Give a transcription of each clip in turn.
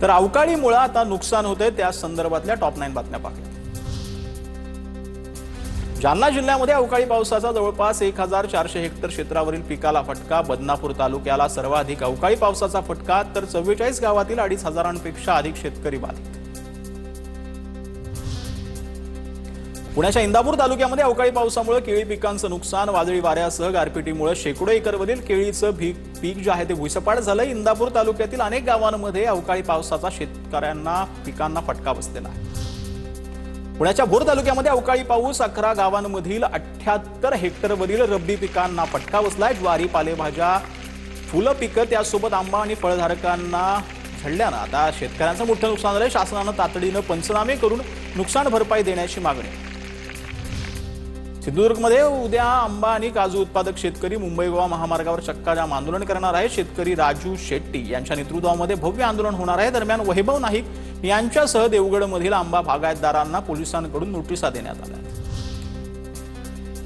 तर अवकाळीमुळे आता नुकसान होते त्या संदर्भातल्या टॉप 9 बातम्या पाहूया। जालना जिल्ह्यामध्ये अवकाळी पावसाचा जवळपास 1400 हेक्टर क्षेत्रावरील पिकाला फटका। बदनापूर तालुक्याला सर्वाधिक अवकाळी पावसाचा फटका, तर 44 गावातील 2500पेक्षा अधिक शेतकरी बाधित। पुण्याच्या इंदापूर तालुक्यामध्ये अवकाळी पावसामुळे केळी पिकांचं नुकसान। वादळी वाऱ्यासह गारपिटीमुळे शेकडो एकरवरील केळीचं पीक जे आहे ते भुईसपाट झालं। इंदापूर तालुक्यातील अनेक गावांमध्ये अवकाळी पावसाचा शेतकऱ्यांना पिकांना फटका बसलेला आहे। पुण्याच्या भोर तालुक्यामध्ये अवकाळी पाऊस 11 गावांमधील 78 हेक्टरवरील रब्बी पिकांना फटका बसलाय। ज्वारी, पालेभाज्या, फुलं पिकं त्यासोबत आंबा आणि फळधारकांना झडल्यानं आता शेतकऱ्यांचं मोठं नुकसान झालंय। शासनानं तातडीनं पंचनामे करून नुकसान भरपाई देण्याची मागणी। सिंधुदुर्गमध्ये उद्या आंबा आणि काजू उत्पादक शेतकरी मुंबई गोवा महामार्गावर चक्काजाम आंदोलन करणार आहे। शेतकरी राजू शेट्टी यांच्या नेतृत्वामध्ये भव्य आंदोलन होणार आहे। दरम्यान वैभव नाईक यांच्यासह देवगडमधील आंबा बागायतदारांना पोलिसांकडून नोटिसा देण्यात आल्या।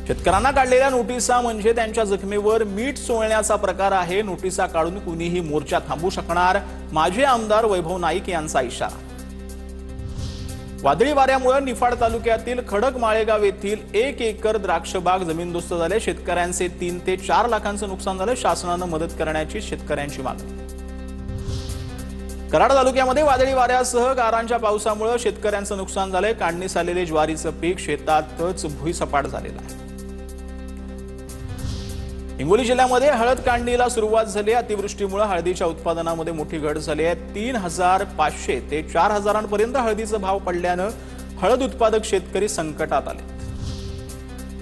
शेतकऱ्यांना काढलेल्या नोटिसा म्हणजे त्यांच्या जखमेवर मीठ चोळण्याचा प्रकार आहे। नोटिसा काढून कुणीही मोर्चा थांबवू शकणार, माजी आमदार वैभव नाईक यांचा इशारा। वादळी वाऱ्यामुळे निफाड तालुक्यातील खडक माळेगाव येथील 1 एकर द्राक्षबाग जमीनदोस्त झाले। शेतकऱ्यांचे 3 ते 4 लाखांचं नुकसान झालं। शासनानं मदत करण्याची शेतकऱ्यांची मागणी। कराड तालुक्यामध्ये वादळी वाऱ्यासह गारांच्या पावसामुळे शेतकऱ्यांचं नुकसान झालंय। काढणीस आलेले ज्वारीचं पीक शेतातच भुईसपाट झालेलं आहे। हिंगोली जिल्ह्यामध्ये हळद काढणीला सुरुवात झाली। अतिवृष्टीमुळे हळदीच्या उत्पादनामध्ये मोठी घट झाली आहे। 3500 ते 4000पर्यंत हळदीचा भाव पडल्यानं हळद उत्पादक शेतकरी संकटात आले।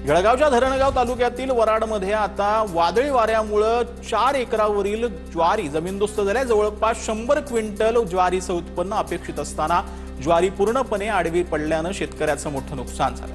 जळगावच्या धरणगाव तालुक्यातील वराडमध्ये आता वादळी वाऱ्यामुळे 4 एकरावरील ज्वारी जमीनदोस्त झाल्या। जवळपास 100 क्विंटल ज्वारीचं उत्पन्न अपेक्षित असताना ज्वारी पूर्णपणे आडवी पडल्यानं शेतकऱ्याचं मोठं नुकसान झालं।